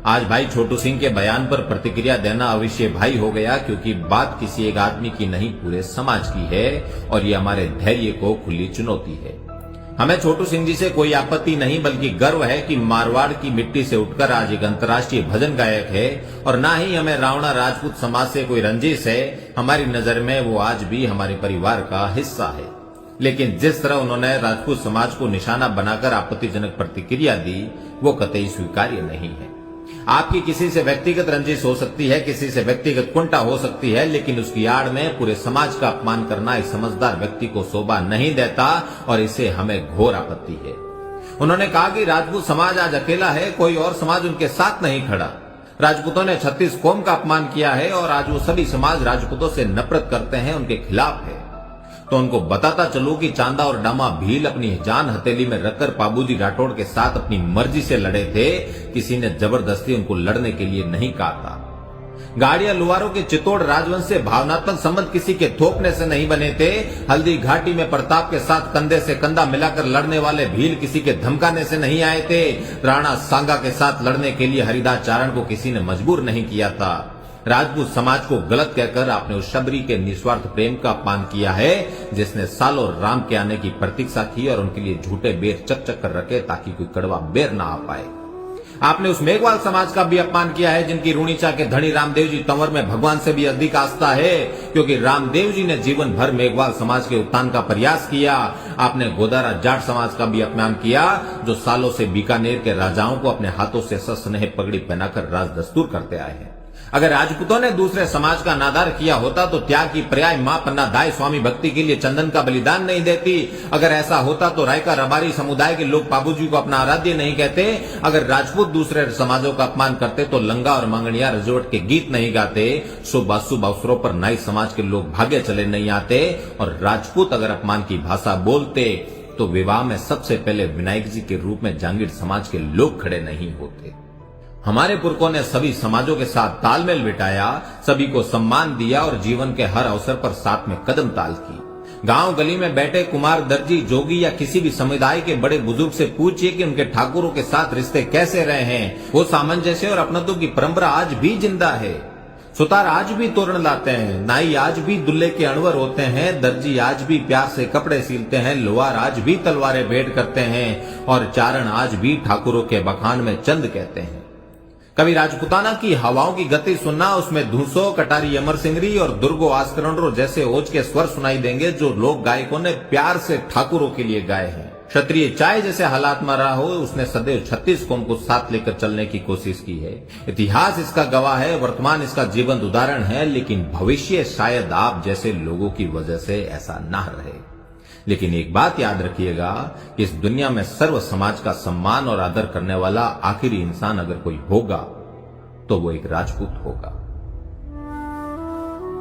आज भाई छोटू सिंह के बयान पर प्रतिक्रिया देना अवश्य भाई हो गया, क्योंकि बात किसी एक आदमी की नहीं पूरे समाज की है और ये हमारे धैर्य को खुली चुनौती है। हमें छोटू सिंह जी से कोई आपत्ति नहीं बल्कि गर्व है कि मारवाड़ की मिट्टी से उठकर आज एक अंतर्राष्ट्रीय भजन गायक है, और ना ही हमें रावणा राजपूत समाज से कोई रंजिश है। हमारी नजर में वो आज भी हमारे परिवार का हिस्सा है। लेकिन जिस तरह उन्होंने राजपूत समाज को निशाना बनाकर आपत्तिजनक प्रतिक्रिया दी, वो कतई स्वीकार्य नहीं है। आपकी किसी से व्यक्तिगत रंजिश हो सकती है, किसी से व्यक्तिगत कुंठा हो सकती है, लेकिन उसकी आड़ में पूरे समाज का अपमान करना एक समझदार व्यक्ति को शोभा नहीं देता और इसे हमें घोर आपत्ति है। उन्होंने कहा कि राजपूत समाज आज अकेला है, कोई और समाज उनके साथ नहीं खड़ा। राजपूतों ने 36 कौम का अपमान किया है और आज वो सभी समाज राजपूतों से नफरत करते हैं, उनके खिलाफ है। तो उनको बताता चलूं कि चांदा और डामा भील अपनी जान हथेली में रखकर बाबूजी राठौड़ के साथ अपनी मर्जी से लड़े थे। किसी ने जबरदस्ती उनको लड़ने के लिए नहीं कहा था। गाड़िया लुवारों के चित्तौड़ राजवंश से भावनात्मक संबंध किसी के थोपने से नहीं बने थे। हल्दी घाटी में प्रताप के साथ कंधे से कंधा मिलाकर लड़ने वाले भील किसी के धमकाने से नहीं आए थे। राणा सांगा के साथ लड़ने के लिए हरिदास चारण को किसी ने मजबूर नहीं किया था। राजपूत समाज को गलत कहकर आपने उस शबरी के निस्वार्थ प्रेम का अपमान किया है, जिसने सालों राम के आने की प्रतीक्षा की और उनके लिए झूठे बेर चक कर रखे ताकि कोई कड़वा बेर ना आ पाए। आपने उस मेघवाल समाज का भी अपमान किया है, जिनकी रूणीचा के धनी रामदेव जी तंवर में भगवान से भी अधिक आस्था है, क्योंकि रामदेव जी ने जीवन भर मेघवाल समाज के उत्थान का प्रयास किया। आपने गोदारा जाट समाज का भी अपमान किया, जो सालों से बीकानेर के राजाओं को अपने हाथों से सस्नेह पगड़ी पहनाकर राज दस्तूर करते आए हैं। अगर राजपूतों ने दूसरे समाज का नादार किया होता तो त्याग की पर्याय मां पन्ना दाई स्वामी भक्ति के लिए चंदन का बलिदान नहीं देती। अगर ऐसा होता तो रायका रबारी समुदाय के लोग बाबूजी को अपना आराध्य नहीं कहते। अगर राजपूत दूसरे समाजों का अपमान करते तो लंगा और मंगनिया रिजोर्ट के गीत नहीं गाते। शुभ अशुभ अवसरों पर नाई समाज के लोग भागे चले नहीं आते। और राजपूत अगर अपमान की भाषा बोलते तो विवाह में सबसे पहले विनायक जी के रूप में जांगीर समाज के लोग खड़े नहीं होते। हमारे पुरखों ने सभी समाजों के साथ तालमेल बिठाया, सभी को सम्मान दिया और जीवन के हर अवसर पर साथ में कदम ताल की। गांव गली में बैठे कुमार, दर्जी, जोगी या किसी भी समुदाय के बड़े बुजुर्ग से पूछिए कि उनके ठाकुरों के साथ रिश्ते कैसे रहे हैं। वो सामंजस्य और अपनत्व की परंपरा आज भी जिंदा है। सुतार आज भी तोरण लाते हैं, नाई आज भी दुल्हे के अणवर होते हैं, दर्जी आज भी प्यार से कपड़े सिलते हैं, लोहार आज भी तलवारें भेंट करते हैं और चारण आज भी ठाकुरों के बखान में चंद कहते हैं। कभी राजपुताना की हवाओं की गति सुनना, उसमें धूसो, कटारी अमर सिंगरी और दुर्गो आस्करंडरो जैसे ओज के स्वर सुनाई देंगे, जो लोक गायकों ने प्यार से ठाकुरों के लिए गाए हैं। क्षत्रिय चाहे जैसे हालात में रहा हो, उसने सदैव 36 कौम को साथ लेकर चलने की कोशिश की है। इतिहास इसका गवाह है, वर्तमान इसका जीवंत उदाहरण है, लेकिन भविष्य शायद आप जैसे लोगों की वजह से ऐसा ना रहे। लेकिन एक बात याद रखिएगा कि इस दुनिया में सर्व समाज का सम्मान और आदर करने वाला आखिरी इंसान अगर कोई होगा तो वो एक राजपूत होगा।